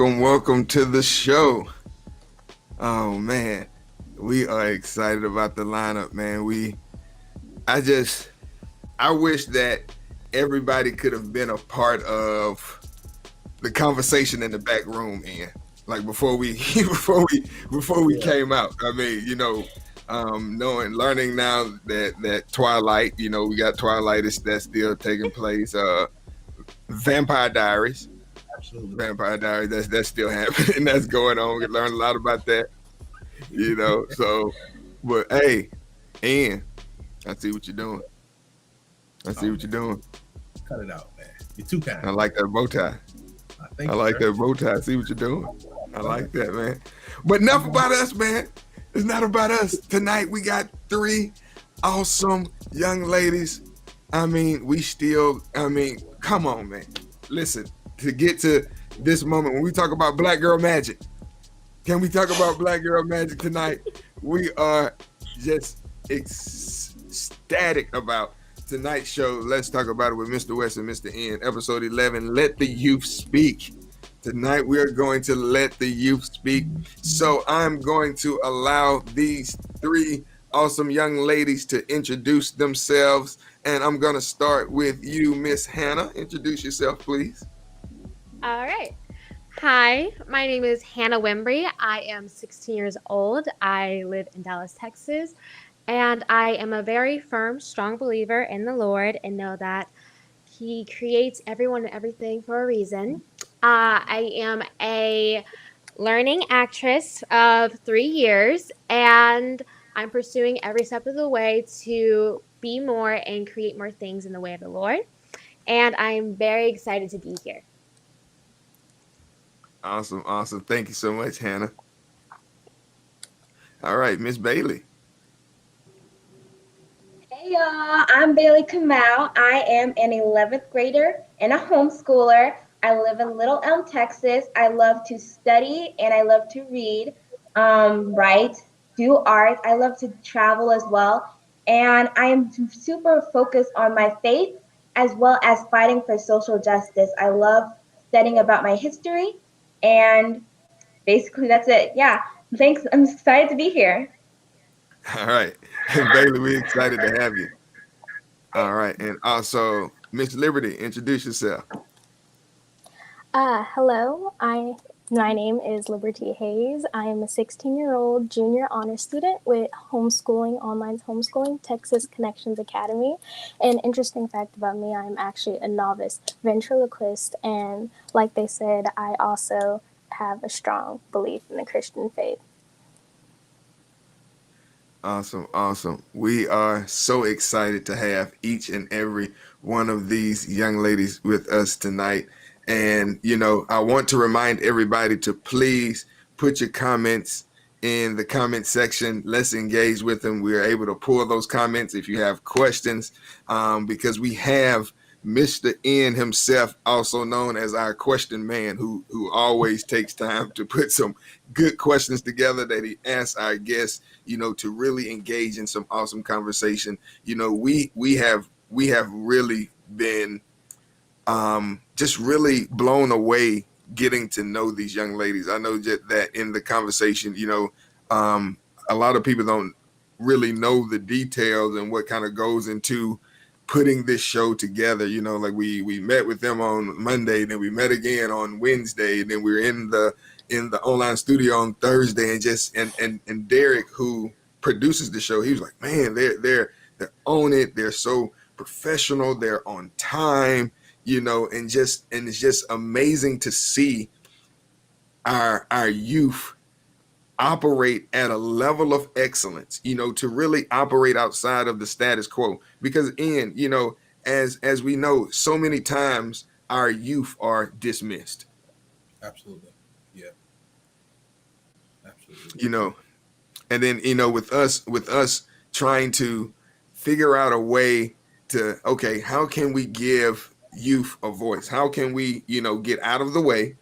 Welcome to the show. Oh man, we are excited about the lineup, man. I wish that everybody could have been a part of the conversation in the back room, Ian. Like before we before we came out. I mean, learning now that Twilight, we got Twilight that's still taking place. Vampire Diaries. Absolutely. Vampire Diaries, that's still happening. That's going on. We learned a lot about that. So but hey, Ian, I see what you're doing. Cut it out, man. You're too kind. I like that bow tie. I like that bow tie. I see what you're doing. I like that, man. But enough about us, man. It's not about us. Tonight we got 3 awesome young ladies. I mean, come on, man. Listen, to get to this moment, when we talk about Black Girl Magic, can we talk about Black Girl Magic tonight? We are just ecstatic about tonight's show. Let's talk about it with Mr. Wes and Mr. N. Episode 11, Let the Youth Speak. Tonight we are going to let the youth speak. So I'm going to allow these 3 awesome young ladies to introduce themselves. And I'm going to start with you, Miss Hannah. Introduce yourself, please. All right. Hi, my name is Hannah Wembry. I am 16 years old. I live in Dallas, Texas, and I am a very firm, strong believer in the Lord and know that He creates everyone and everything for a reason. I am a learning actress of 3 years, and I'm pursuing every step of the way to be more and create more things in the way of the Lord. And I'm very excited to be here. Awesome. Thank you so much, Hannah. All right, Miss Bailey. Hey y'all, I'm Bailey Kamau. I am an 11th grader and a homeschooler. I live in Little Elm, Texas. I love to study and I love to read, write, do art. I love to travel as well. And I am super focused on my faith as well as fighting for social justice. I love studying about my history, and basically that's it. Yeah, thanks. I'm excited to be here. All right. Bailey, we're excited to have you. All right. And also, Miss Liberty, introduce yourself. Hello, my name is Liberty Hayes. I am a 16-year-old junior honor student with online homeschooling, Texas Connections Academy. An interesting fact about me, I'm actually a novice ventriloquist, and like they said, I also have a strong belief in the Christian faith. Awesome. We are so excited to have each and every one of these young ladies with us tonight. And, I want to remind everybody to please put your comments in the comment section. Let's engage with them. We are able to pull those comments if you have questions, because we have Mr. N himself, also known as our question man, who always takes time to put some good questions together that he asks our guests, to really engage in some awesome conversation. We have really been just really blown away getting to know these young ladies. I know that in the conversation, a lot of people don't really know the details and what kind of goes into putting this show together. Like we met with them on Monday, then we met again on Wednesday, and then we were in the online studio on Thursday, and Derek, who produces the show, he was like, man, they're on it. They're so professional. They're on time, you know, and it's just amazing to see our youth operate at a level of excellence, you know, to really operate outside of the status quo. Because you know, as we know, so many times our youth are dismissed. Absolutely. Yeah. Absolutely. You know, and then, you know, with us trying to figure out a way to, okay, how can we give youth a voice? How can we, you know, get out of the way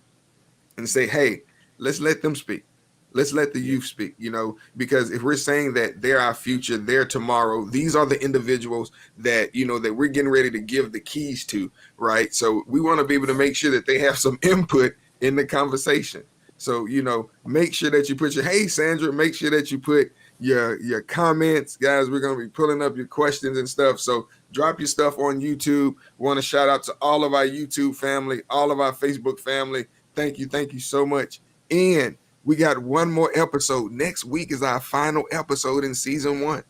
and say, hey, let's let them speak. Let's let the youth speak, you know, because if we're saying that they're our future, they're tomorrow, these are the individuals that, you know, that we're getting ready to give the keys to, right? So we want to be able to make sure that they have some input in the conversation. So, you know, make sure that you put your, hey, Sandra, make sure that you put your comments. Guys, we're going to be pulling up your questions and stuff. So drop your stuff on YouTube. Want to shout out to all of our YouTube family, all of our Facebook family. Thank you so much. And we got one more episode. Next week is our final episode in season 1.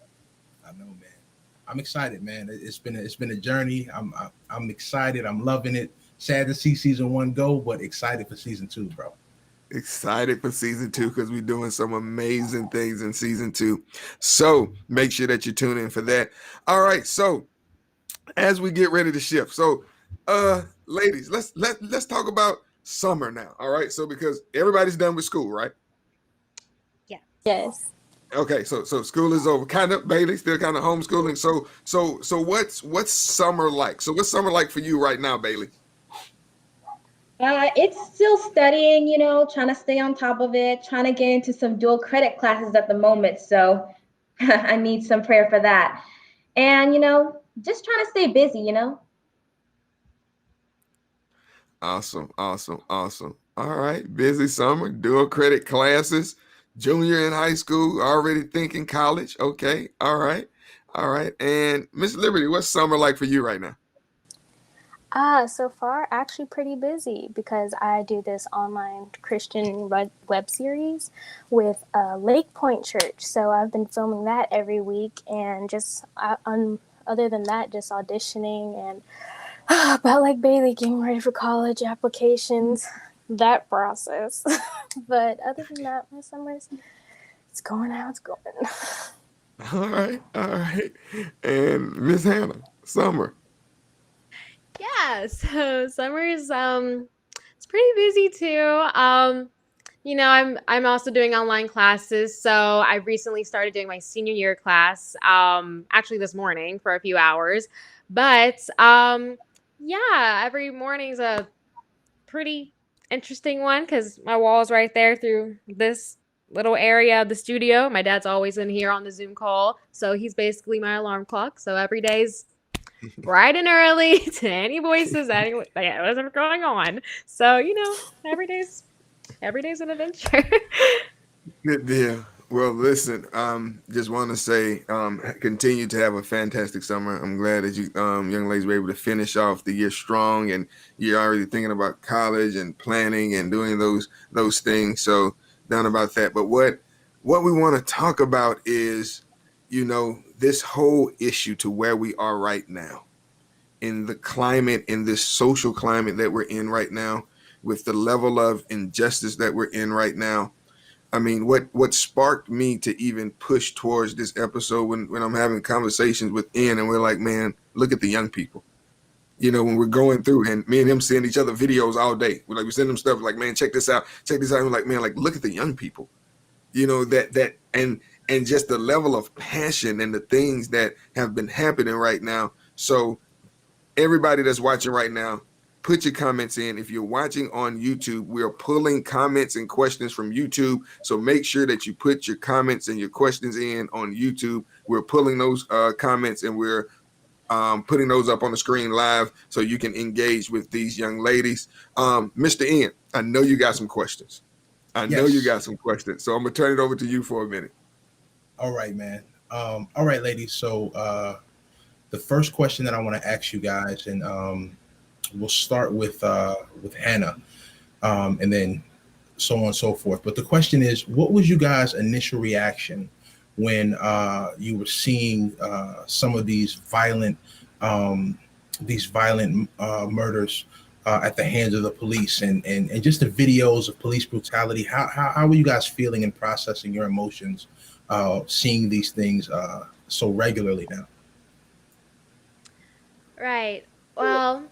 I know, man. I'm excited, man. It's been a journey. I'm excited. I'm loving it. Sad to see season 1 go, but excited for season 2, bro. Excited for season 2 because we're doing some amazing things in season 2. So make sure that you tune in for that. All right. So as we get ready to shift, so ladies, let's talk about summer now. All right. So because everybody's done with school, right? Yeah. Yes. Okay, so school is over. Kind of, Bailey, still kind of homeschooling. So what's summer like? So what's summer like for you right now, Bailey? It's still studying, you know, trying to stay on top of it, trying to get into some dual credit classes at the moment. So I need some prayer for that. And, you know, just trying to stay busy, you know. Awesome. All right, busy summer, dual credit classes, junior in high school, already thinking college. Okay, all right. And Miss Liberty, what's summer like for you right now? So far, actually pretty busy because I do this online Christian web series with Lake Point Church. So I've been filming that every week and just other than that, just auditioning and about like Bailey, getting ready for college applications, that process. But other than that, my summer's it's going how it's going. All right. And Miss Hannah, summer. Yeah, so summer's it's pretty busy too. You know, I'm also doing online classes, so I recently started doing my senior year class actually this morning for a few hours. But yeah, every morning's a pretty interesting one cuz my wall's right there through this little area of the studio. My dad's always in here on the Zoom call, so he's basically my alarm clock. So every day's bright and early to any voices, whatever's going on. So, you know, every day's an adventure. Good deal. Well, listen, just want to say, continue to have a fantastic summer. I'm glad that you, young ladies, were able to finish off the year strong, and you're already thinking about college and planning and doing those things. So, down about that. But what we want to talk about is, you know, this whole issue to where we are right now in the climate, in this social climate that we're in right now, with the level of injustice that we're in right now. I mean, what sparked me to even push towards this episode when I'm having conversations with Ian and we're like, man, look at the young people. You know, when we're going through and me and him send each other videos all day. We send them stuff like, man, check this out. And we're like, man, like, look at the young people. You know, and just the level of passion and the things that have been happening right now. So everybody that's watching right now, put your comments in. If you're watching on YouTube, we are pulling comments and questions from YouTube. So make sure that you put your comments and your questions in on YouTube. We're pulling those comments and we're putting those up on the screen live so you can engage with these young ladies. Mr. Ian, I know you got some questions. So I'm going to turn it over to you for a minute. All right, man. All right, ladies. So the first question that I want to ask you guys, and we'll start with Hannah, and then so on and so forth. But the question is, what was you guys' initial reaction when you were seeing some of um, these violent murders at the hands of the police, and just the videos of police brutality. How were you guys feeling and processing your emotions seeing these things so regularly now? Right. Well,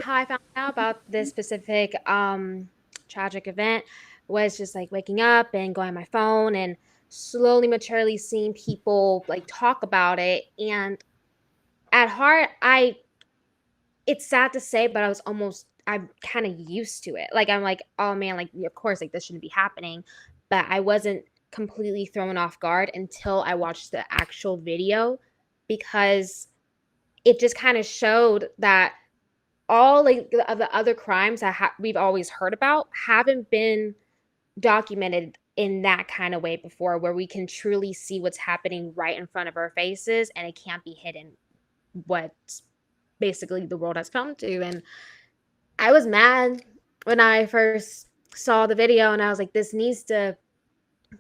how I found out about this specific tragic event was just like waking up and going on my phone and slowly maturely seeing people like talk about it. And at heart, I it's sad to say, but I'm kind of used to it. Like I'm like, oh man, like of course like this shouldn't be happening. But I wasn't completely thrown off guard until I watched the actual video, because it just kind of showed that all like of the other crimes that we've always heard about haven't been documented in that kind of way before, where we can truly see what's happening right in front of our faces and it can't be hidden, what basically the world has come to. And I was mad when I first saw the video, and I was like, this needs to,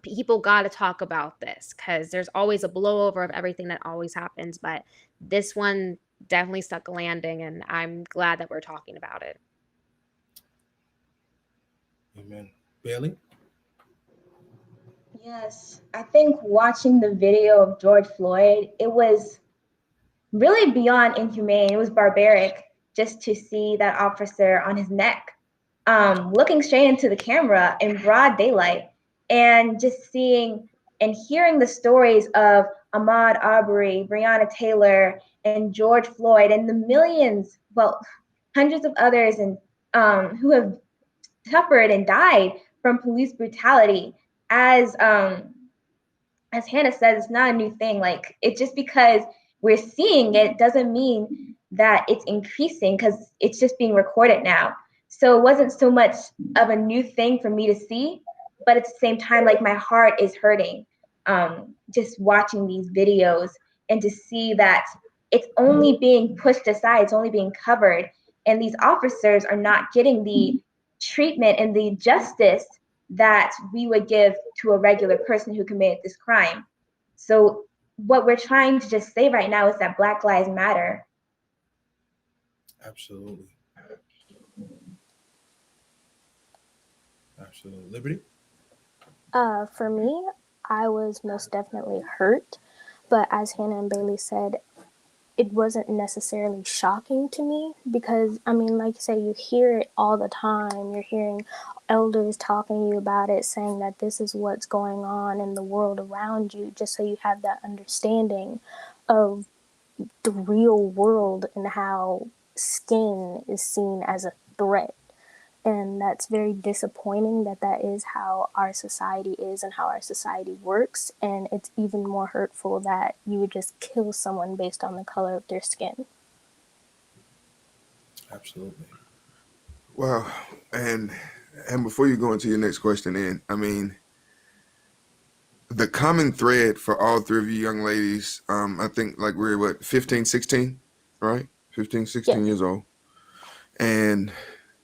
people got to talk about this, because there's always a blowover of everything that always happens, but this one definitely stuck a landing, and I'm glad that we're talking about it. Amen. Bailey? Yes, I think watching the video of George Floyd, it was really beyond inhumane. It was barbaric just to see that officer on his neck, looking straight into the camera in broad daylight, and just seeing and hearing the stories of Ahmaud Arbery, Breonna Taylor, and George Floyd, and the millions, well, hundreds of others, and who have suffered and died from police brutality. As as Hannah says, it's not a new thing. Like, it just because we're seeing it doesn't mean that it's increasing, because it's just being recorded now. So it wasn't so much of a new thing for me to see, but at the same time, like, my heart is hurting just watching these videos, and to see that it's only being pushed aside, it's only being covered, and these officers are not getting the treatment and the justice that we would give to a regular person who committed this crime. So what we're trying to just say right now is that Black Lives Matter. Absolutely. Absolutely. Liberty? For me, I was most definitely hurt, but as Hannah and Bailey said, it wasn't necessarily shocking to me because, I mean, like you say, you hear it all the time. You're hearing elders talking to you about it, saying that this is what's going on in the world around you, just so you have that understanding of the real world and how skin is seen as a threat. And that's very disappointing that that is how our society is and how our society works. And it's even more hurtful that you would just kill someone based on the color of their skin. Absolutely. Wow. And before you go into your next question, in, I mean, the common thread for all three of you young ladies, I think like we're what, 15, 16, right? 15, 16 Yes. years old. And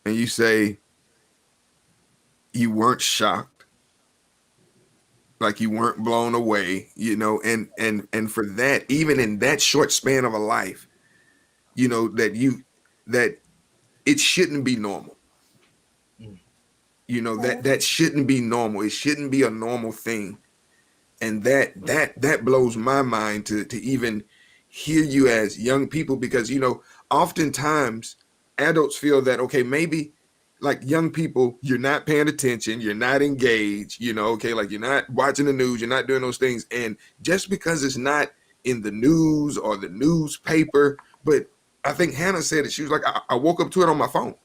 you say you weren't shocked, like you weren't blown away, and for that, even in that short span of a life, that it shouldn't be normal. Mm. That shouldn't be normal. It shouldn't be a normal thing. And that blows my mind to even hear you as young people, because oftentimes adults feel that, okay, maybe like young people, you're not paying attention, you're not engaged, okay, like you're not watching the news, you're not doing those things, and just because it's not in the news or the newspaper. But I think Hannah said it, she was like, I woke up to it on my phone.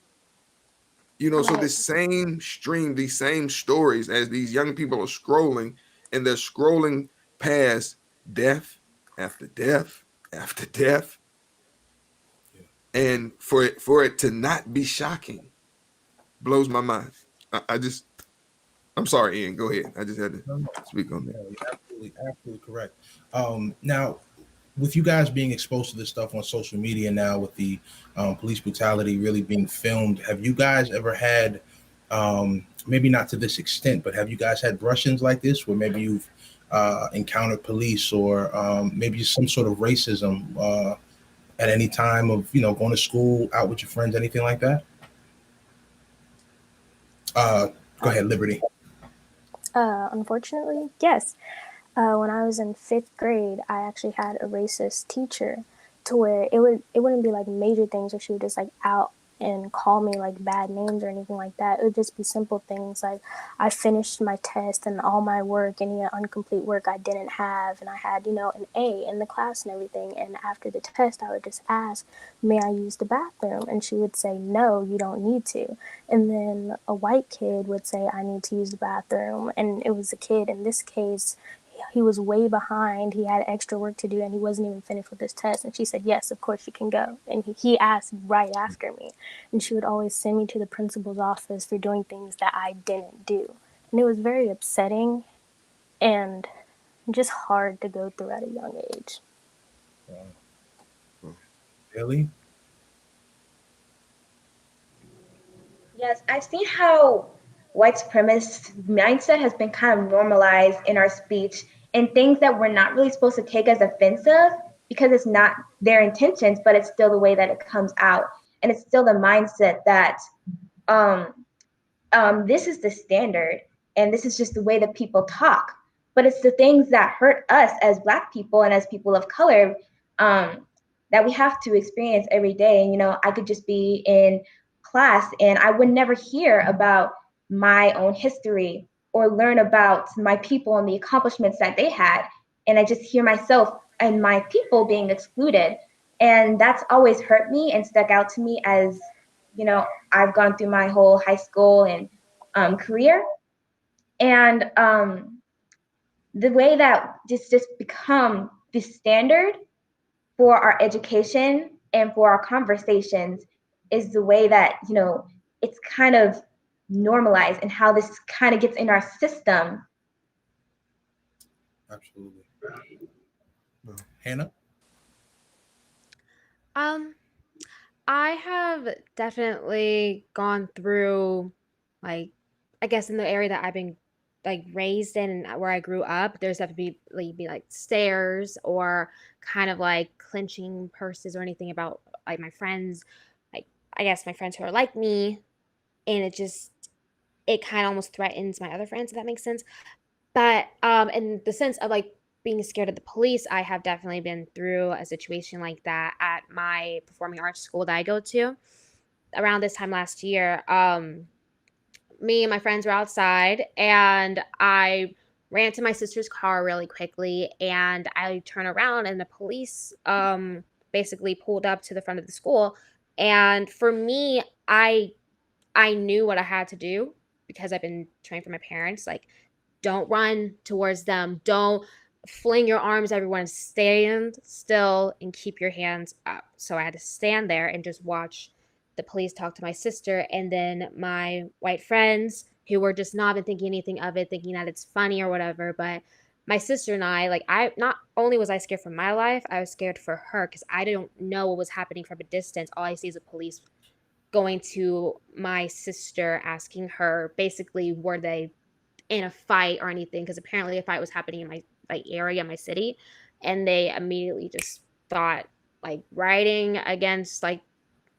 So Right. this same stream, these same stories, as these young people are scrolling, and they're scrolling past death after death after death, and for it to not be shocking blows my mind. I'm sorry, Ian. Go ahead. I just had to No, no, speak on that. no, you're absolutely correct. Now, with you guys being exposed to this stuff on social media now, with the police brutality really being filmed, have you guys ever had, maybe not to this extent, but have you guys had brush-ins like this, where maybe you've encountered police or maybe some sort of racism at any time of going to school, out with your friends, anything like that? Uh, Go ahead, Liberty. Unfortunately, yes. When I was in fifth grade, I actually had a racist teacher, to where it wouldn't be like major things, or she would just like out and call me like bad names or anything like that. It would just be simple things like I finished my test and all my work, any incomplete work I didn't have, and I had an A in the class and everything. And after the test, I would just ask, "May I use the bathroom?" And she would say, "No, you don't need to." And then a white kid would say, "I need to use the bathroom," and it was a kid in this case, he was way behind. He had extra work to do and he wasn't even finished with his test. And she said, "Yes, of course you can go." And he asked right after me. And she would always send me to the principal's office for doing things that I didn't do. And it was very upsetting and just hard to go through at a young age. Billy? Yes, I've seen how white supremacist mindset has been kind of normalized in our speech, and things that we're not really supposed to take as offensive because it's not their intentions, but it's still the way that it comes out. And it's still the mindset that um, this is the standard and this is just the way that people talk. But it's the things that hurt us as Black people and as people of color, um, that we have to experience every day. And I could just be in class and I would never hear about my own history or learn about my people and the accomplishments that they had, and I just hear myself and my people being excluded. And that's always hurt me and stuck out to me as I've gone through my whole high school and career. And the way that just become the standard for our education and for our conversations is the way that it's kind of normalized and how this kind of gets in our system. Absolutely. Hannah? Um, I have definitely gone through, like, I guess in the area that I've been like raised in and where I grew up, there's definitely be like stares or kind of like clinching purses or anything about like my friends, like I guess my friends who are like me, and it kind of almost threatens my other friends, if that makes sense. But in the sense of like being scared of the police, I have definitely been through a situation like that at my performing arts school that I go to. Around this time last year, me and my friends were outside and I ran to my sister's car really quickly and I turned around and the police basically pulled up to the front of the school. And for me, I knew what I had to do because I've been trained from my parents. Like, don't run towards them. Don't fling your arms everyone. Stand still and keep your hands up. So I had to stand there and just watch the police talk to my sister. And then my white friends who were just not even thinking anything of it, thinking that it's funny or whatever. But my sister and I, like, I not only was I scared for my life, I was scared for her because I didn't know what was happening from a distance. All I see is the police going to my sister, asking her basically, were they in a fight or anything, because apparently a fight was happening in my like area, my city, and they immediately just thought like riding against like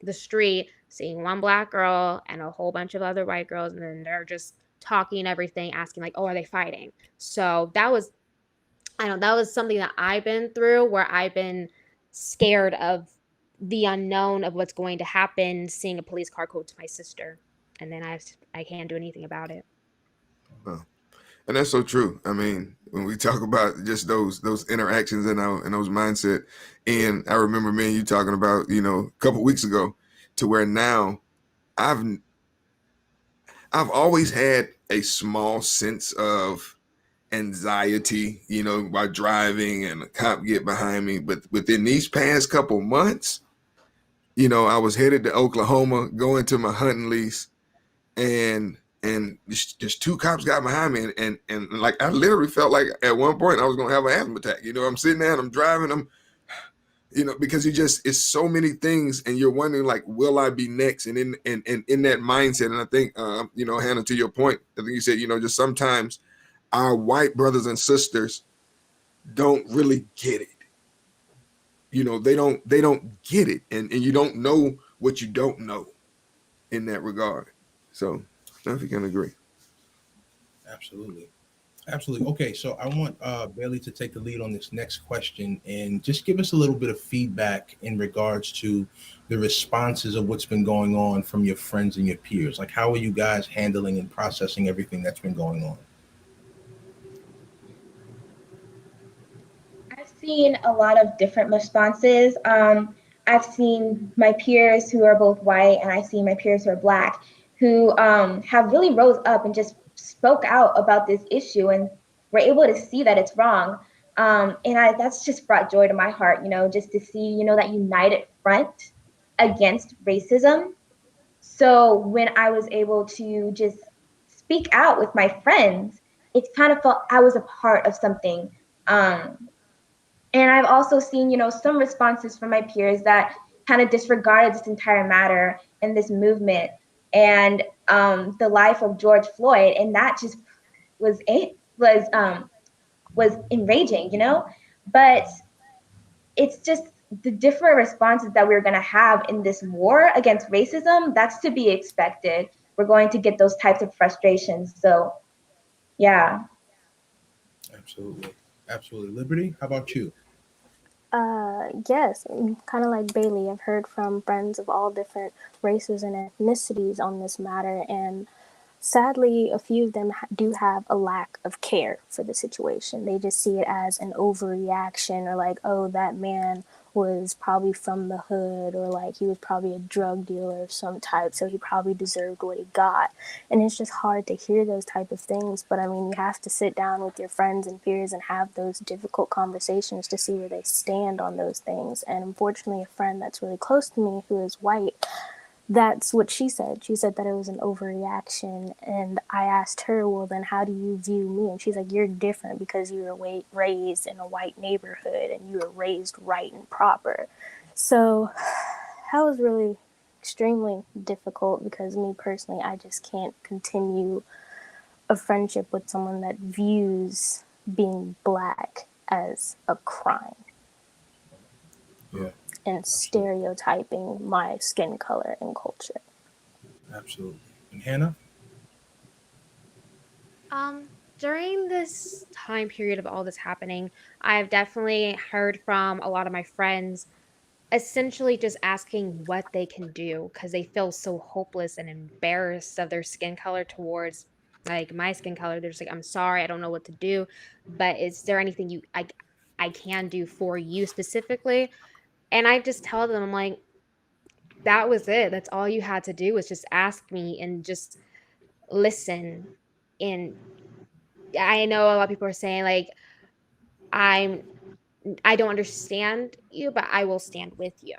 the street, seeing one black girl and a whole bunch of other white girls, and then they're just talking everything, asking like, "Oh, are they fighting?" So that was, I don't know, that was something that I've been through where I've been scared of the unknown of what's going to happen, seeing a police car go to my sister, and then I can't do anything about it. Oh. And that's so true. I mean, when we talk about just those interactions and those mindset, and I remember me and you talking about, a couple weeks ago, to where now I've I've always had a small sense of anxiety, while driving and a cop get behind me. But within these past couple months, I was headed to Oklahoma, going to my hunting lease, and just two cops got behind me, and like I literally felt like at one point I was gonna have an asthma attack. I'm sitting there and I'm driving, because it's so many things, and you're wondering like, will I be next? And in that mindset, and I think Hannah, to your point, I think you said, just sometimes our white brothers and sisters don't really get it. They don't get it, and you don't know what you don't know in that regard. So I think I can agree. Absolutely. Absolutely. Okay, so I want Bailey to take the lead on this next question and just give us a little bit of feedback in regards to the responses of what's been going on from your friends and your peers. Like, how are you guys handling and processing everything that's been going on? I've seen a lot of different responses. I've seen my peers who are both white, and I've seen my peers who are black, who have really rose up and just spoke out about this issue, and were able to see that it's wrong. That's just brought joy to my heart, just to see, that united front against racism. So when I was able to just speak out with my friends, it kind of felt I was a part of something. Um, and I've also seen, some responses from my peers that kind of disregarded this entire matter and this movement and the life of George Floyd, and that just was was enraging, But it's just the different responses that we're going to have in this war against racism. That's to be expected. We're going to get those types of frustrations. So, yeah. Absolutely. Absolutely. Liberty, how about you? Yes, kind of like Bailey, I've heard from friends of all different races and ethnicities on this matter, and sadly, a few of them do have a lack of care for the situation. They just see it as an overreaction, or like, oh, that man was probably from the hood, or like he was probably a drug dealer of some type, so he probably deserved what he got. And it's just hard to hear those type of things. But I mean, you have to sit down with your friends and peers and have those difficult conversations to see where they stand on those things. And unfortunately, a friend that's really close to me who is white, that's what she said. She said that it was an overreaction. And I asked her, well, then how do you view me? And she's like, you're different because you were raised in a white neighborhood and you were raised right and proper. So that was really extremely difficult because me personally, I just can't continue a friendship with someone that views being black as a crime Yeah, and absolutely. stereotyping my skin color and culture. Absolutely. And Hannah? Um, During this time period of all this happening, I've definitely heard from a lot of my friends essentially just asking what they can do because they feel so hopeless and embarrassed of their skin color towards like my skin color. They're just like, I'm sorry, I don't know what to do, but is there anything I can do for you specifically? And I just tell them, I'm like, that was it. That's all you had to do was just ask me and just listen. And I know a lot of people are saying like I'm I don't understand you, but I will stand with you.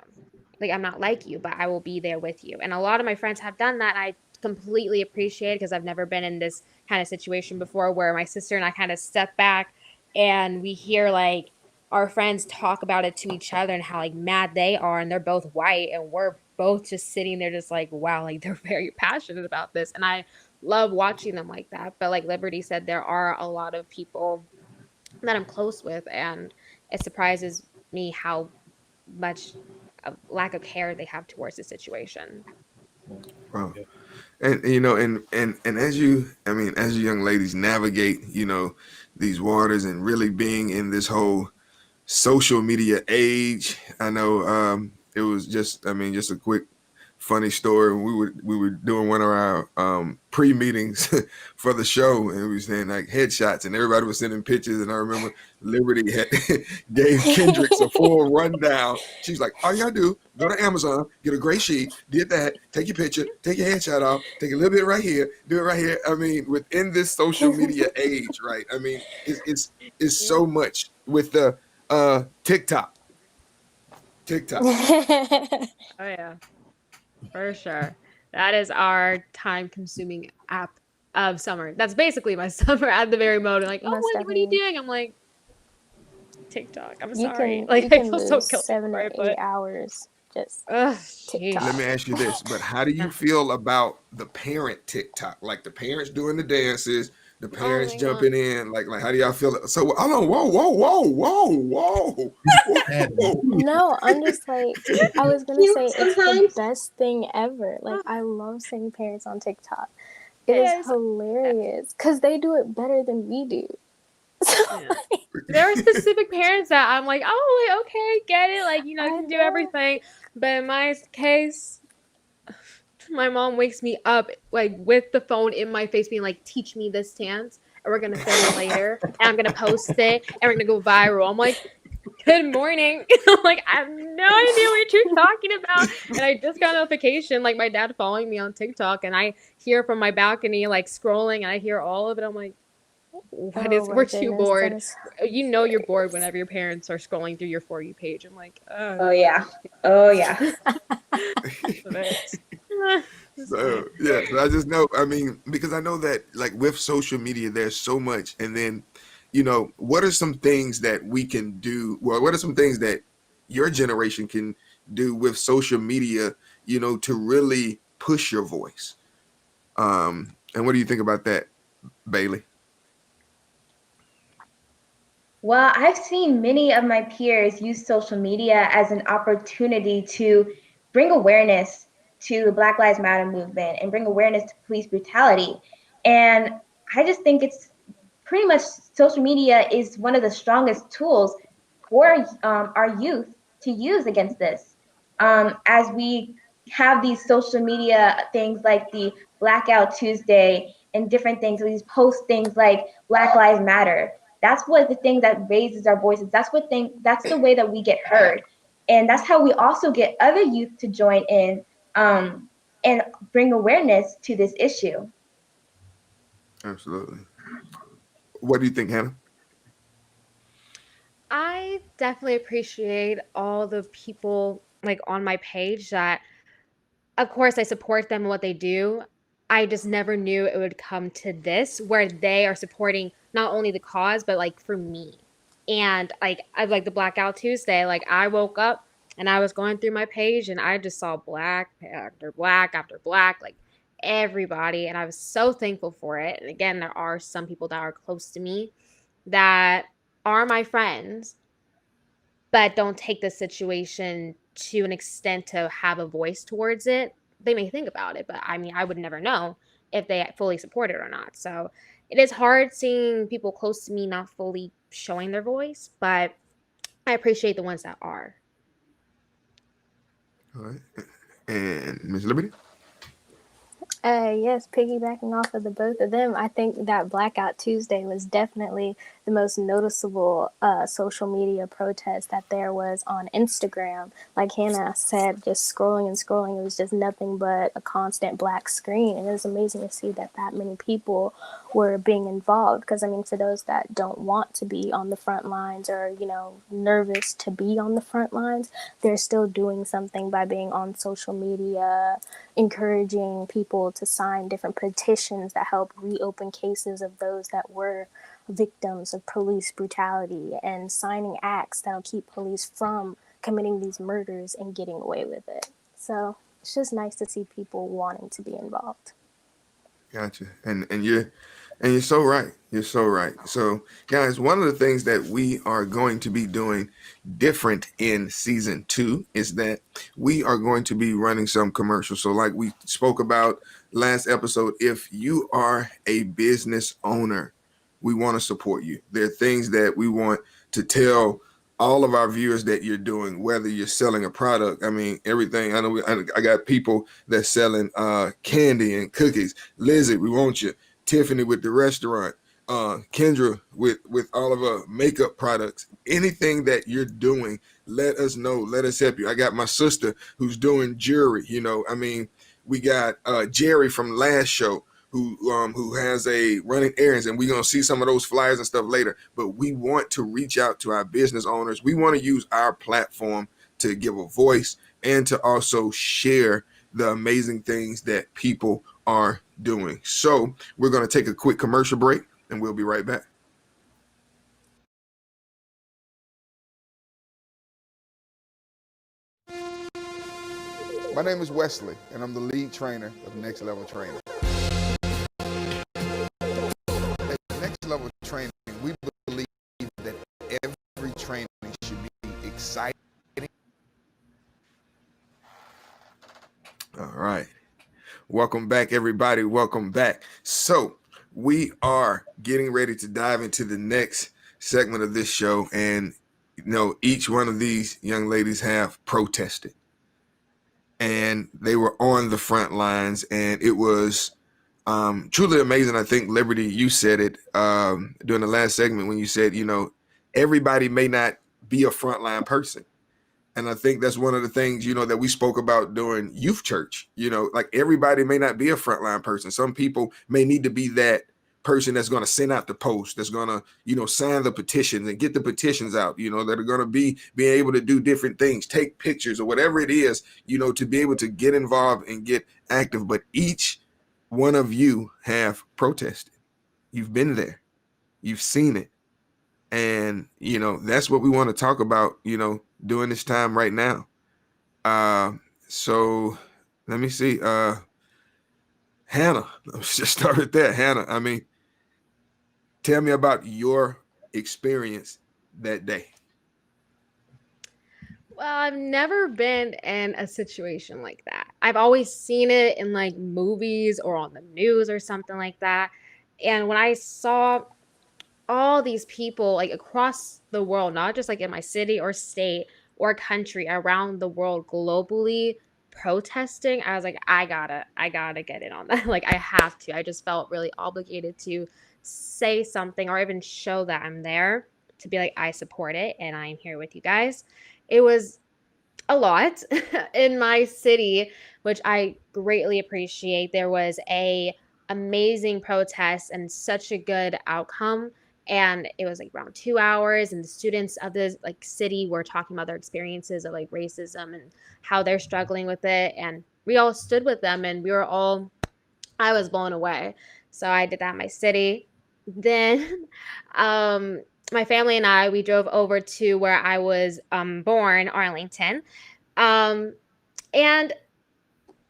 Like I'm not like you, but I will be there with you. And a lot of my friends have done that. And I completely appreciate it because I've never been in this kind of situation before where my sister and I kind of step back and we hear like our friends talk about it to each other and how like mad they are and they're both white and we're both just sitting there just like wow, like they're very passionate about this. And I love watching them like that. But like Liberty said, there are a lot of people that I'm close with, and it surprises me how much lack of care they have towards the situation. Wow. Yeah. And and as as you young ladies navigate, these waters and really being in this whole social media age. I know it was just a quick funny story. We were doing one of our pre-meetings for the show, and we were saying like headshots, and everybody was sending pictures. And I remember Liberty had gave Kendricks a full rundown. She's like, all you gotta do, go to Amazon, get a gray sheet, did that, take your picture, take your headshot off, take a little bit right here, do it right here. I mean, within this social media age, right? I mean, it's Yeah. so much with the TikTok. TikTok. Oh yeah, for sure. That is our time-consuming app of summer. That's basically my summer at the very moment. Like, oh, Most what are you definitely. doing? I'm like TikTok. I'm You sorry. can Like, you I can feel so lose guilty seven for or it, eight but hours just ugh, Let TikTok. me sheesh. ask you this, but how do you Yeah. feel about the parent TikTok? Like the parents doing the dances, the Oh parents my god. jumping in. Like how do y'all feel? So hold on, whoa. No, I'm just like, I was gonna Cute say it's the sometimes. best thing ever. Like, I love seeing parents on TikTok. It is Yes. hilarious because they do it better than we do. Yeah. There are specific parents that I'm like, oh, like, okay, get it. Like, you I can do know. everything. But in my case, my mom wakes me up like with the phone in my face, being like, teach me this dance, and we're gonna film it later, and I'm gonna post it, and we're gonna go viral. I'm like, good morning. I'm like, I have no idea what you're talking about. And I just got a notification, like my dad following me on TikTok, and I hear from my balcony, like scrolling, and I hear all of it. I'm like, what Oh is, my we're too goodness, that bored. is. You're bored whenever your parents are scrolling through your For You page. I'm like, Oh yeah. Oh yeah. but it's So fine. yeah, so I just know. I mean, because I know that like with social media, there's so much, and then, what are some things that we can do? Well, what are some things that your generation can do with social media? To really push your voice. And what do you think about that, Bailey? Well, I've seen many of my peers use social media as an opportunity to bring awareness to the Black Lives Matter movement and bring awareness to police brutality. And I just think it's pretty much social media is one of the strongest tools for our youth to use against this. As we have these social media things like the Blackout Tuesday and different things, these post things like Black Lives Matter. That's what the thing that raises our voices. That's the way that we get heard, and that's how we also get other youth to join in and bring awareness to this issue. Absolutely. What do you think, Hannah? I definitely appreciate all the people like on my page that, of course, I support them and what they do. I just never knew it would come to this where they are supporting not only the cause, but like for me. And like I like the Blackout Tuesday, like I woke up and I was going through my page and I just saw black after black, like everybody. And I was so thankful for it. And again, there are some people that are close to me that are my friends but don't take the situation to an extent to have a voice towards it. They may think about it, but I mean, I would never know if they fully support it or not. So it is hard seeing people close to me not fully showing their voice, but I appreciate the ones that are. All right. And Miss Liberty? Yes, piggybacking off of the both of them, I think that Blackout Tuesday was definitely the most noticeable social media protest that there was on Instagram. Like Hannah said, just scrolling and scrolling, it was just nothing but a constant black screen. And it was amazing to see that that many people were being involved. Because, I mean, for those that don't want to be on the front lines or, nervous to be on the front lines, they're still doing something by being on social media, encouraging people to sign different petitions that help reopen cases of those that were victims of police brutality and signing acts that'll keep police from committing these murders and getting away with it. So it's just nice to see people wanting to be involved. Gotcha. And you're so right. You're so right. So, guys, one of the things that we are going to be doing different in season 2 is that we are going to be running some commercials. So, like we spoke about last episode, if you are a business owner, we want to support you. There are things that we want to tell all of our viewers that you're doing, whether you're selling a product. I mean, everything. I know I got people that's selling candy and cookies. Lizzie, we want you. Tiffany with the restaurant. Kendra with all of our makeup products. Anything that you're doing, let us know. Let us help you. I got my sister who's doing jewelry. I mean, we got Jerry from last show who has a running errands, and we're gonna see some of those flyers and stuff later. But we want to reach out to our business owners. We want to use our platform to give a voice and to also share the amazing things that people are doing. So we're gonna take a quick commercial break, and we'll be right back. My name is Wesley, and I'm the lead trainer of Next Level Training. All right. Welcome back, everybody. Welcome back. So, we are getting ready to dive into the next segment of this show. And, each one of these young ladies have protested. And they were on the front lines. And it was truly amazing. I think, Liberty, you said it during the last segment when you said, everybody may not be a frontline person. And I think that's one of the things, that we spoke about during youth church. Like everybody may not be a frontline person. Some people may need to be that person that's going to send out the post, that's going to, sign the petitions and get the petitions out, that are going to being able to do different things, take pictures or whatever it is, to be able to get involved and get active. But each one of you have protested. You've been there. You've seen it. And, that's what we want to talk about, during this time right now. Uh, so let me see. Hannah, let's just start with that. Hannah, I mean, tell me about your experience that day. Well, I've never been in a situation like that. I've always seen it in like movies or on the news or something like that. And when I saw all these people like across the world, not just like in my city or state or country, around the world globally protesting, I was like, I gotta get in on that. Like I have to. I just felt really obligated to say something or even show that I'm there, to be like, I support it and I'm here with you guys. It was a lot in my city, which I greatly appreciate. There was a amazing protest and such a good outcome. And it was like around 2 hours, and the students of this like city were talking about their experiences of like racism and how they're struggling with it. And we all stood with them, and I was blown away. So I did that in my city. Then my family and we drove over to where I was born, Arlington. Um, and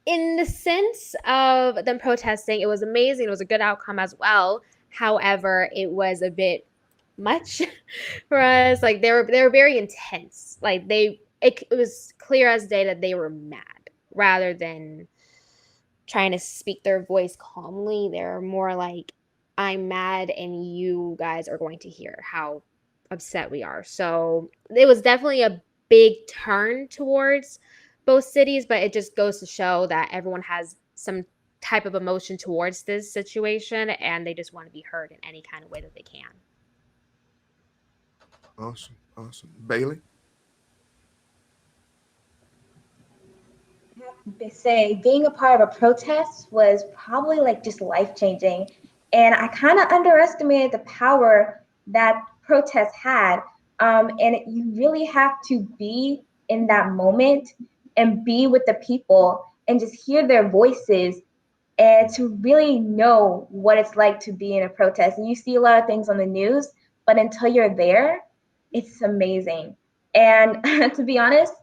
in the sense of them protesting, it was amazing. It was a good outcome as well. However, it was a bit much for us. Like they were very intense. Like it was clear as day that they were mad rather than trying to speak their voice calmly. They're more like, I'm mad and you guys are going to hear how upset we are. So it was definitely a big turn towards both cities, but it just goes to show that everyone has some type of emotion towards this situation and they just want to be heard in any kind of way that they can. Awesome. Awesome. Bailey? Say being a part of a protest was probably like just life changing. And I kind of underestimated the power that protest had. You really have to be in that moment and be with the people and just hear their voices and to really know what it's like to be in a protest. And you see a lot of things on the news, but until you're there, it's amazing. And to be honest,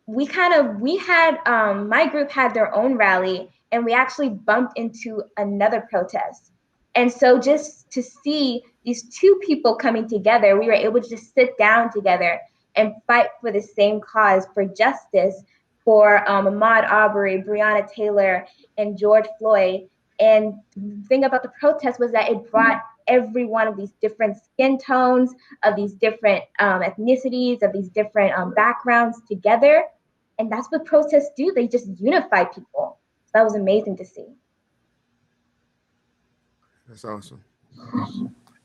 we had my group had their own rally, and we actually bumped into another protest. And so just to see these two people coming together, we were able to just sit down together and fight for the same cause, for justice for Ahmaud Arbery, Breonna Taylor, and George Floyd. And the thing about the protest was that it brought every one of these different skin tones, of these different ethnicities, of these different backgrounds together. And that's what protests do. They just unify people. So that was amazing to see. That's awesome.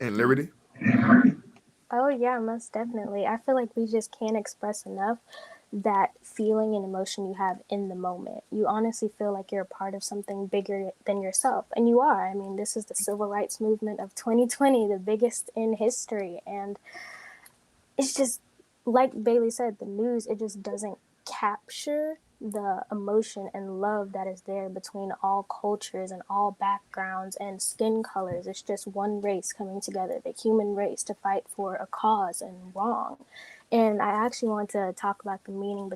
And Liberty? Oh, yeah, most definitely. I feel like we just can't express enough that feeling and emotion you have in the moment. You honestly feel like you're a part of something bigger than yourself. And you are. I mean, this is the civil rights movement of 2020, the biggest in history. And it's just, like Bailey said, the news, it just doesn't capture the emotion and love that is there between all cultures and all backgrounds and skin colors. It's just one race coming together, the human race, to fight for a cause and wrong. And I actually want to talk about the meaning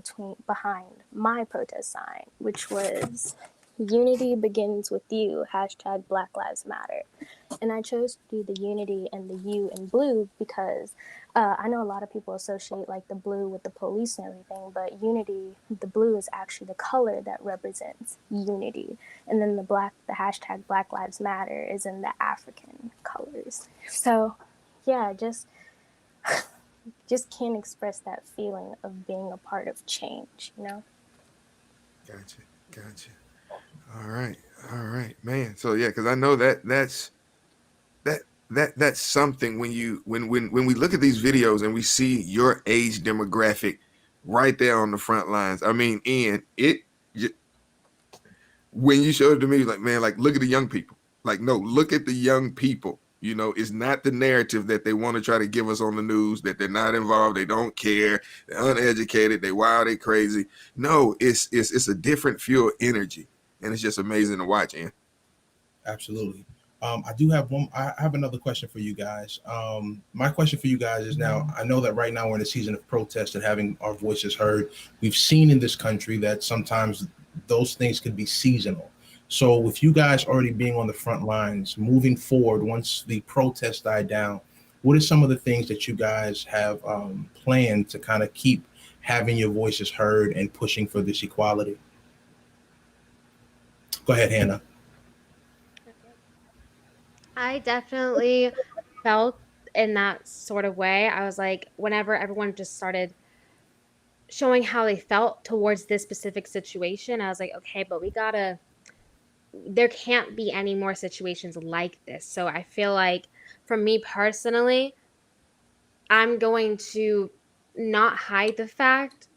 behind my protest sign, which was Unity begins with you, hashtag Black Lives Matter. And I chose to do the unity and the U in blue because I know a lot of people associate like the blue with the police and everything, but unity, the blue is actually the color that represents unity. And then the hashtag Black Lives Matter is in the African colors. So yeah, just can't express that feeling of being a part of change, you know? Gotcha. Gotcha. All right. All right, man. So yeah, because I know that that's something when when we look at these videos and we see your age demographic right there on the front lines. I mean, and when you showed it to me, like, man, like, look at the young people. Like, no, look at the young people. You know, it's not the narrative that they want to try to give us on the news, that they're not involved, they don't care, they're uneducated, they wild, they crazy. No, it's a different fuel energy, and it's just amazing to watch. And Absolutely. I do have one. I have another question for you guys. My question for you guys is now, I know that right now we're in a season of protest and having our voices heard. We've seen in this country that sometimes those things could be seasonal. So with you guys already being on the front lines, moving forward, once the protests die down, what are some of the things that you guys have planned to kind of keep having your voices heard and pushing for this equality? Go ahead, Hannah. I definitely felt in that sort of way. I was like, whenever everyone just started showing how they felt towards this specific situation, I was like, okay, but there can't be any more situations like this. So I feel like for me personally, I'm going to not hide the fact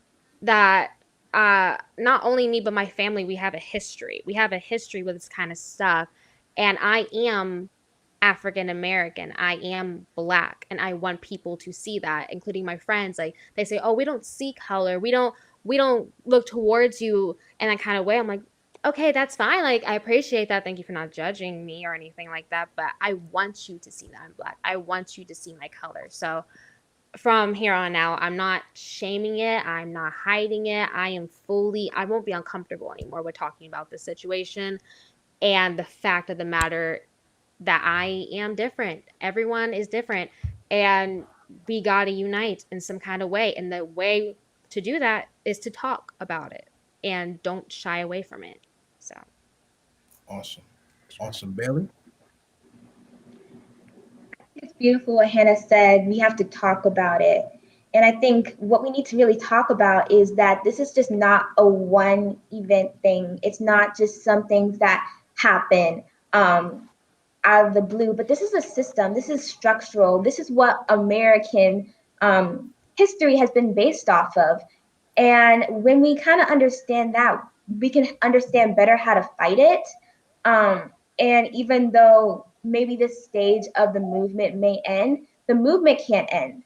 that not only me but my family, we have a history. We have a history with this kind of stuff, and I am African American. I am black, and I want people to see that, including my friends. Like, they say, "Oh, we don't see color. We don't look towards you in that kind of way." I'm like, "Okay, that's fine. Like, I appreciate that. Thank you for not judging me or anything like that, but I want you to see that I'm black. I want you to see my color." So, from here on out, I'm not shaming it. I'm not hiding it. I won't be uncomfortable anymore with talking about this situation and the fact of the matter that I am different. Everyone is different. And we got to unite in some kind of way. And the way to do that is to talk about it and don't shy away from it. So, Awesome. Awesome. Bailey? It's beautiful what Hannah said. We have to talk about it. And I think what we need to really talk about is that this is just not a one event thing. It's not just some things that happen out of the blue, but this is a system. This is structural. This is what American history has been based off of. And when we kind of understand that, we can understand better how to fight it. And even though maybe this stage of the movement may end, the movement can't end.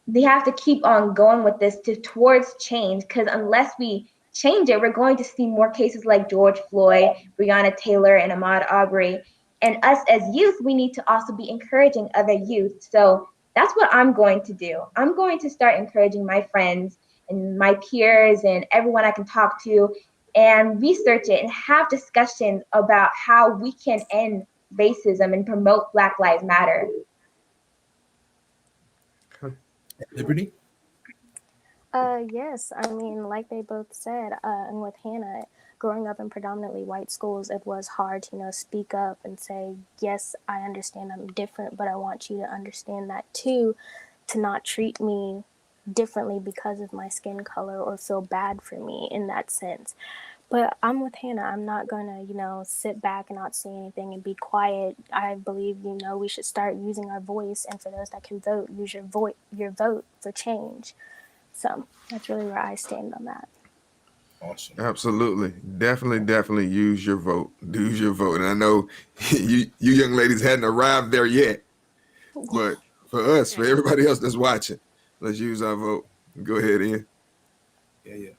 They have to keep on going with this towards change, because unless we change it, we're going to see more cases like George Floyd, Breonna Taylor, and Ahmaud Arbery. And us as youth, we need to also be encouraging other youth. So that's what I'm going to do. I'm going to start encouraging my friends and my peers and everyone I can talk to, and research it and have discussions about how we can end racism and promote Black Lives Matter. Liberty? Yes, I mean, like they both said, and with Hannah, growing up in predominantly white schools, it was hard to, speak up and say, yes, I understand I'm different, but I want you to understand that too, to not treat me differently because of my skin color or feel bad for me in that sense. But I'm with Hannah. I'm not gonna, sit back and not say anything and be quiet. I believe, we should start using our voice, and for those that can vote, use your vote for change. So that's really where I stand on that. Awesome. absolutely, definitely use your vote. Use your vote. And I know you young ladies hadn't arrived there yet, but for us, for right. everybody else that's watching, let's use our vote. Go ahead, Ian. Yeah, yeah.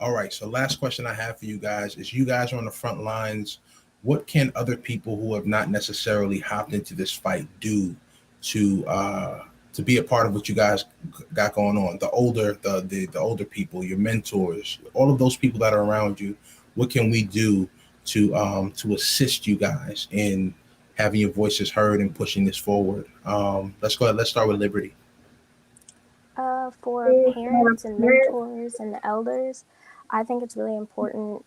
All right. So last question I have for you guys is, you guys are on the front lines. What can other people who have not necessarily hopped into this fight do to be a part of what you guys got going on? The older people, your mentors, all of those people that are around you. What can we do to assist you guys in having your voices heard and pushing this forward. Let's go ahead. Let's start with Liberty. For parents and mentors and elders, I think it's really important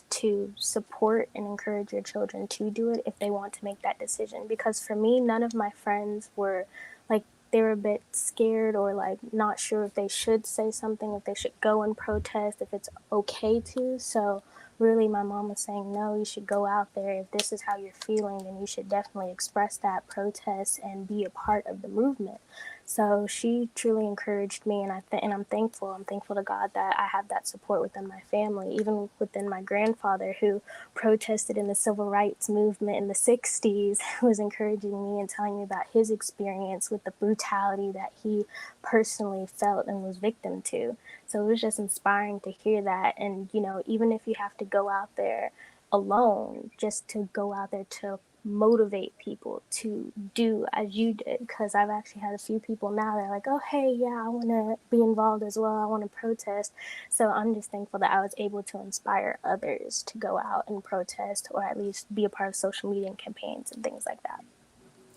to support and encourage your children to do it if they want to make that decision. Because for me, none of my friends were like, they were a bit scared or like not sure if they should say something, if they should go and protest, if it's okay to. So really, my mom was saying, no, you should go out there. If this is how you're feeling, then you should definitely express that, protest, and be a part of the movement. So she truly encouraged me, and and I'm thankful. I'm thankful to God that I have that support within my family, even within my grandfather, who protested in the civil rights movement in the '60s, was encouraging me and telling me about his experience with the brutality that he personally felt and was victim to. So it was just inspiring to hear that. And even if you have to go out there alone, just to go out there to motivate people to do as you did, because I've actually had a few people now that are like, oh hey, yeah, I want to be involved as well, I want to protest. So I'm just thankful that I was able to inspire others to go out and protest, or at least be a part of social media and campaigns and things like that.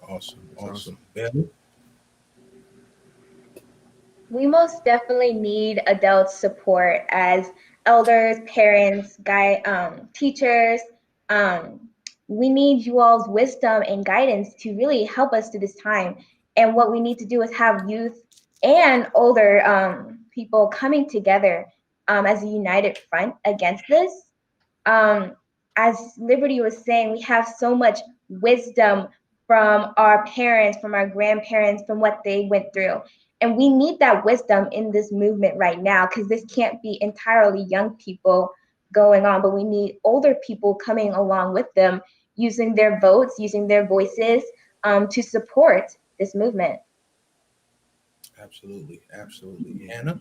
Awesome. That's awesome. Bailey? We most definitely need adult support as elders, parents, teachers. Um, we need you all's wisdom and guidance to really help us through this time. And what we need to do is have youth and older people coming together as a united front against this. um, as Liberty was saying, we have so much wisdom from our parents, from our grandparents, from what they went through. And we need that wisdom in this movement right now, because this can't be entirely young people going on, but we need older people coming along with them, using their votes, using their voices to support this movement. Absolutely. Hannah?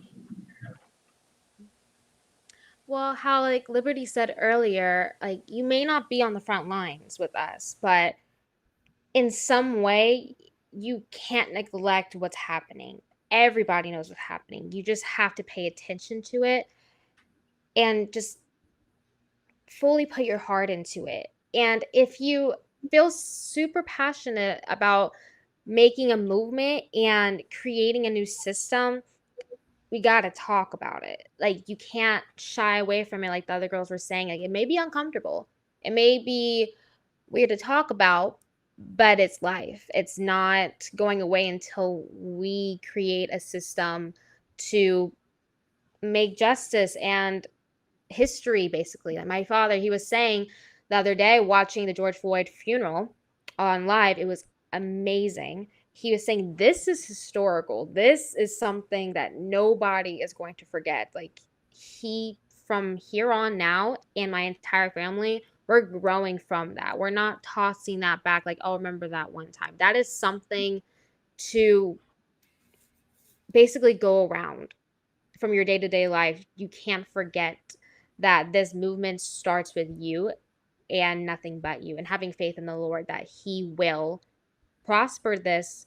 Well, how like Liberty said earlier, like you may not be on the front lines with us, but in some way you can't neglect what's happening. Everybody knows what's happening. You just have to pay attention to it and just fully put your heart into it. And if you feel super passionate about making a movement and creating a new system, we got to talk about it. Like, you can't shy away from it, like the other girls were saying. Like, it may be uncomfortable, it may be weird to talk about, but it's life. It's not going away until we create a system to make justice and history, basically. Like my father, he was saying the other day, watching the George Floyd funeral on live, it was amazing. He was saying, this is historical. This is something that nobody is going to forget. Like, from here on now, and my entire family, we're growing from that. We're not tossing that back like, oh, remember that one time. That is something to basically go around from your day-to-day life. You can't forget that this movement starts with you and nothing but you, and having faith in the Lord that he will prosper this.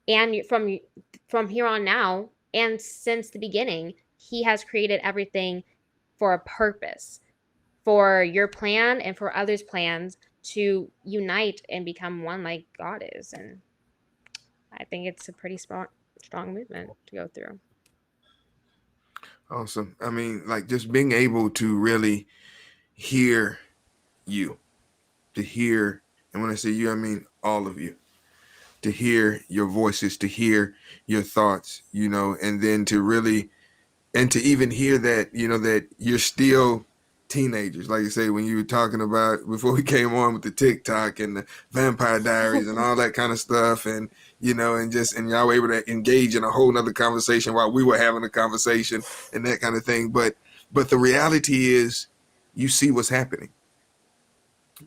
And from here on now, and since the beginning, he has created everything for a purpose, for your plan and for others' plans to unite and become one like God is. And I think it's a pretty strong movement to go through. Awesome. I mean, like just being able to really hear you, to hear, and when I say you, I mean all of you, to hear your voices, to hear your thoughts, and then to really, and to even hear that, that you're still teenagers. Like you say, when you were talking about before we came on with the TikTok and the Vampire Diaries and all that kind of stuff, and and y'all were able to engage in a whole nother conversation while we were having a conversation and that kind of thing. But the reality is, you see what's happening,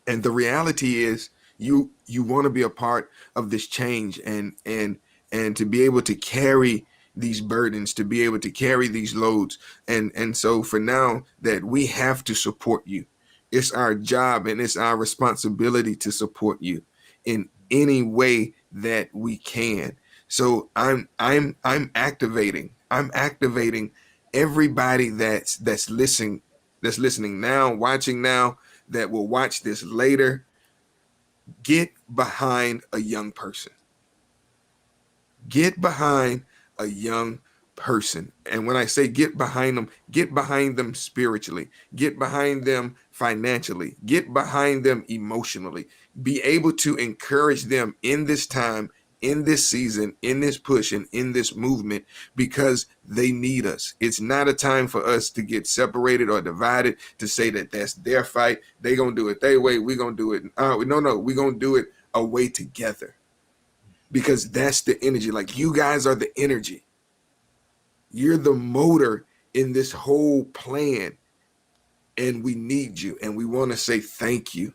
and the reality is, you want to be a part of this change, and to be able to carry these burdens, to be able to carry these loads. And so for now, that we have to support you. It's our job and it's our responsibility to support you in any way that we can. So I'm activating everybody that's listening now, watching now, that will watch this later, get behind a young person. Get behind a young person. And when I say get behind them spiritually, get behind them financially, get behind them emotionally. Be able to encourage them in this time, in this season, in this push, and in this movement, because they need us. It's not a time for us to get separated or divided, to say that that's their fight. They gonna do it their way. We gonna do it. No, we gonna do it a way together, because that's the energy. Like, you guys are the energy. You're the motor in this whole plan, and we need you. And we want to say thank you.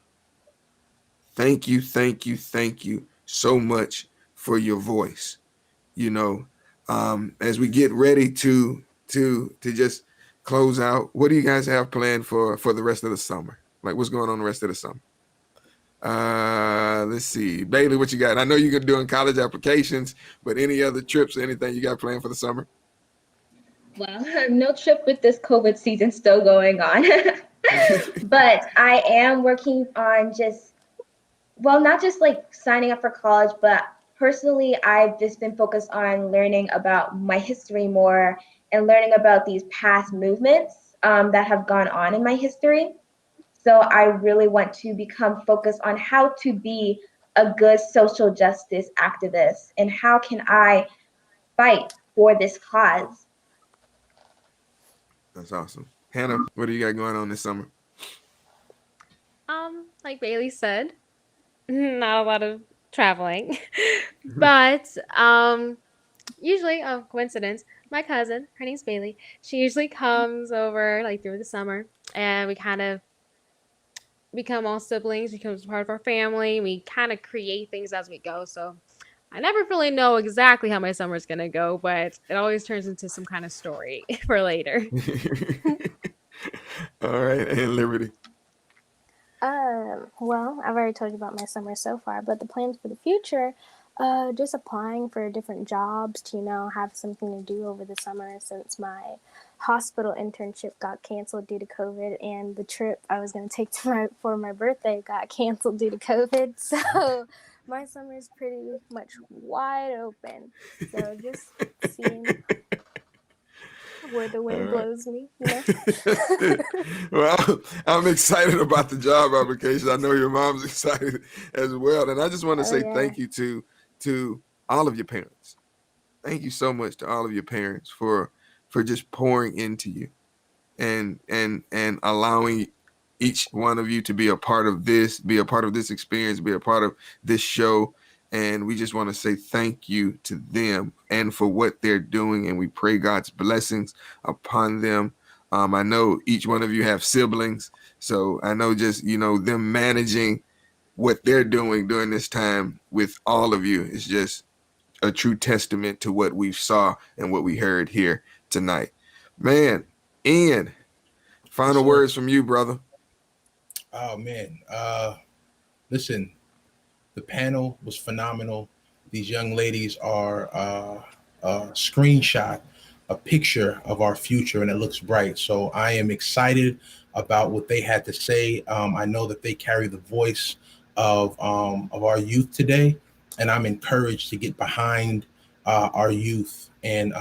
Thank you, thank you, thank you so much for your voice. You know, as we get ready to just close out, what do you guys have planned for the rest of the summer? Like, what's going on the rest of the summer? Let's see. Bailey, what you got? I know you're doing college applications, but any other trips or anything you got planned for the summer? Well, no trip with this COVID season still going on. But I am working on just, well, not just like signing up for college, but personally, I've just been focused on learning about my history more and learning about these past movements that have gone on in my history. So I really want to become focused on how to be a good social justice activist and how can I fight for this cause. That's awesome. Hannah, what do you got going on this summer? Like Bailey said, not a lot of traveling, but usually, oh, coincidence, my cousin, her name's Bailey. She usually comes over like through the summer, and we kind of become all siblings, becomes part of our family. We kind of create things as we go. So I never really know exactly how my summer's gonna go, but it always turns into some kind of story for later. All right, and Liberty. Well, I've already told you about my summer so far, but the plans for the future, just applying for different jobs to, have something to do over the summer since my hospital internship got canceled due to COVID, and the trip I was going to take for my birthday got canceled due to COVID. So my summer is pretty much wide open. So just seeing where the All wind right. blows me, Well, I'm excited about the job application. I know your mom's excited as well. And I just want to Oh say yeah. thank you to all of your parents. Thank you so much to all of your parents for just pouring into you, and allowing each one of you to be a part of this, be a part of this experience, be a part of this show. And we just want to say thank you to them and for what they're doing. And we pray God's blessings upon them. I know each one of you have siblings. So I know just, them managing what they're doing during this time with all of you is just a true testament to what we saw and what we heard here tonight. Man, Ian, Yes, final sir. words from you, brother. Oh man. Listen, the panel was phenomenal. These young ladies are a screenshot, a picture of our future, and it looks bright. So I am excited about what they had to say. I know that they carry the voice of our youth today, and I'm encouraged to get behind our youth and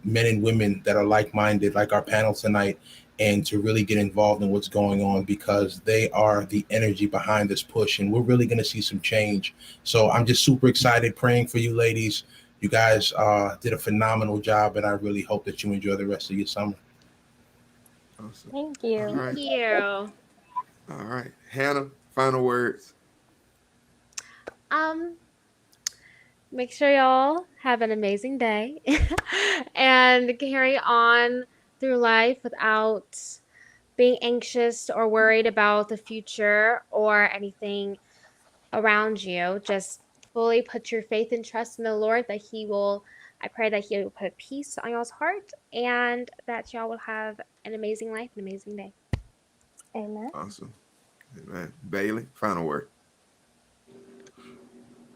men and women that are like-minded, like our panel tonight, and to really get involved in what's going on because they are the energy behind this push, and we're really going to see some change. So I'm just super excited, praying for you ladies. You guys did a phenomenal job, and I really hope that you enjoy the rest of your summer. Awesome. Thank All you. Thank right. you. All right. Hannah, final words. Um, Make sure y'all have an amazing day and carry on through life without being anxious or worried about the future or anything around you. Just fully put your faith and trust in the Lord that I pray that He will put peace on y'all's heart and that y'all will have an amazing life, an amazing day. Amen. Awesome. Amen. Bailey, final word.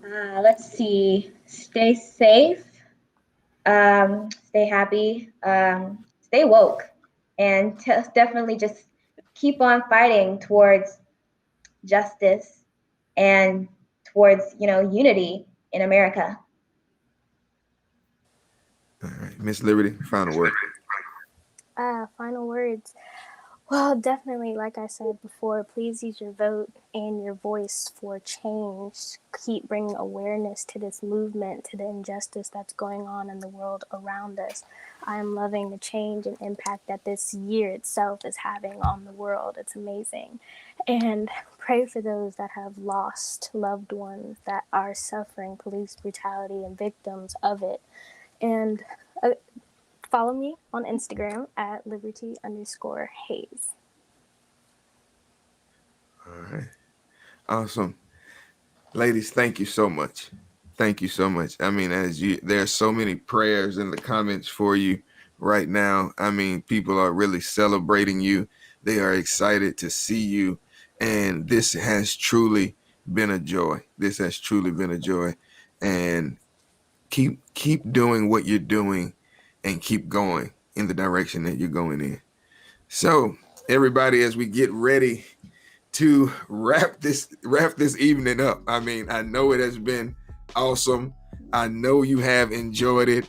Let's see. Stay safe, stay happy, stay woke, and definitely just keep on fighting towards justice, and towards, unity in America. All right, Miss Liberty, final word. Final words. Well, definitely, like I said before, please use your vote and your voice for change. Keep bringing awareness to this movement, to the injustice that's going on in the world around us. I'm loving the change and impact that this year itself is having on the world. It's amazing. And pray for those that have lost loved ones, that are suffering police brutality and victims of it. And follow me on Instagram at liberty_Hayes. All right. Awesome. Ladies, thank you so much. Thank you so much. I mean, there are so many prayers in the comments for you right now. I mean, people are really celebrating you. They are excited to see you. And this has truly been a joy. This has truly been a joy. And keep doing what you're doing and keep going in the direction that you're going in. So, everybody, as we get ready to wrap this evening up. I mean, I know it has been awesome. I know you have enjoyed it,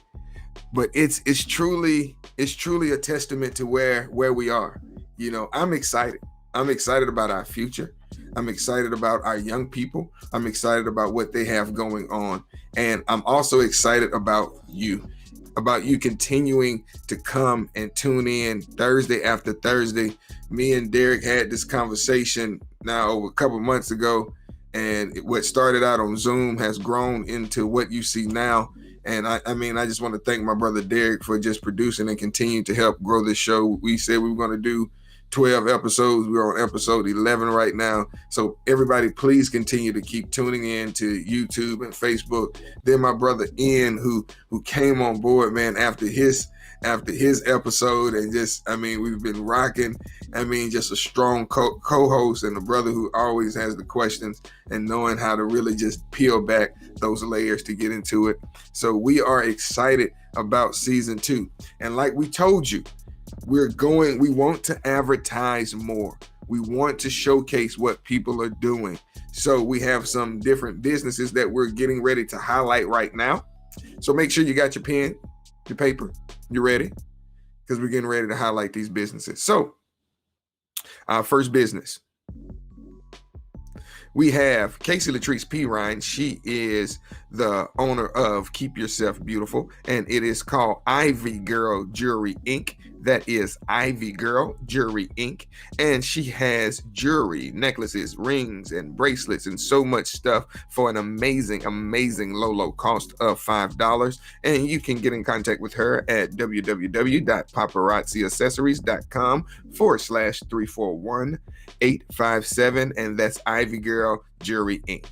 but it's truly a testament to where we are. You know, I'm excited. I'm excited about our future. I'm excited about our young people. I'm excited about what they have going on. And I'm also excited about you continuing to come and tune in Thursday after Thursday. Me and Derek had this conversation now over a couple months ago, and what started out on Zoom has grown into what you see now. And I mean, I just want to thank my brother Derek for just producing and continuing to help grow this show. We said we were going to do 12 episodes. We're on episode 11 right now. So everybody, please continue to keep tuning in to YouTube and Facebook. Then my brother Ian, who came on board, man, after his episode, and just, I mean, we've been rocking. I mean, just a strong co-host and a brother who always has the questions and knowing how to really just peel back those layers to get into it. So we are excited about season 2. And like we told you, we want to advertise more. We want to showcase what people are doing. So we have some different businesses that we're getting ready to highlight right now. So make sure you got your pen, your paper, you're ready, because we're getting ready to highlight these businesses. So our first business, we have Casey Latrice P. Ryan. She is the owner of Keep Yourself Beautiful, and it is called Ivy Girl Jewelry Inc. That is Ivy Girl Jewelry Inc. And she has jewelry, necklaces, rings, and bracelets, and so much stuff for an amazing, amazing low cost of $5. And you can get in contact with her at www.paparazziaccessories.com/341-857. And that's Ivy Girl Jewelry Inc.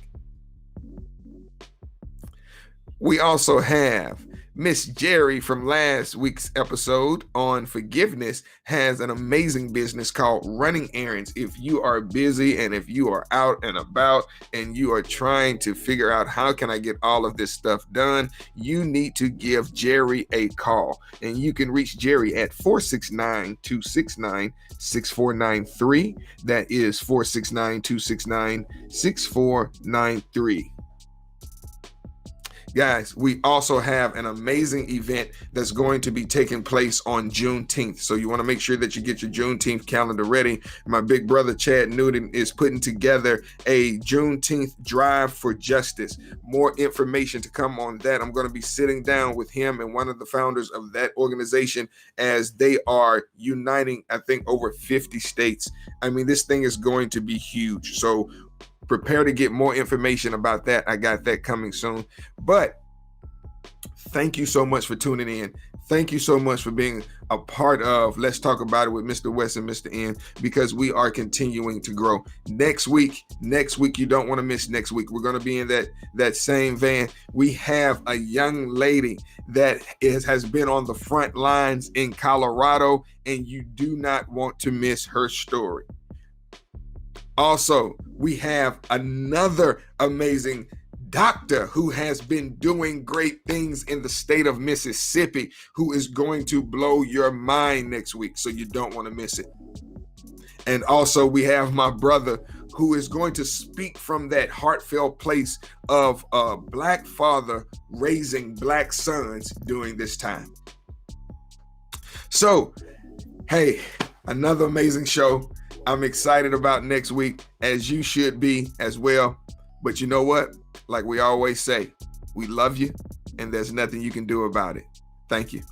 We also have Miss Jerry from last week's episode on forgiveness, has an amazing business called Running Errands. If you are busy and if you are out and about and you are trying to figure out how can I get all of this stuff done, you need to give Jerry a call. And you can reach Jerry at 469-269-6493. That is 469-269-6493. Guys, we also have an amazing event that's going to be taking place on Juneteenth. So you want to make sure that you get your Juneteenth calendar ready. My big brother, Chad Newton, is putting together a Juneteenth drive for justice. More information to come on that. I'm going to be sitting down with him and one of the founders of that organization as they are uniting, I think, over 50 states. I mean, this thing is going to be huge. So prepare to get more information about that. I got that coming soon. But thank you so much for tuning in. Thank you so much for being a part of Let's Talk About It with Mr. Wes and Mr. N, because we are continuing to grow. Next week, you don't want to miss next week. We're going to be in that same van. We have a young lady that has been on the front lines in Colorado, and you do not want to miss her story. Also, we have another amazing doctor who has been doing great things in the state of Mississippi, who is going to blow your mind next week. So you don't want to miss it. And also, we have my brother who is going to speak from that heartfelt place of a Black father raising Black sons during this time. So, hey, another amazing show. I'm excited about next week, as you should be as well. But you know what? Like we always say, we love you, and there's nothing you can do about it. Thank you.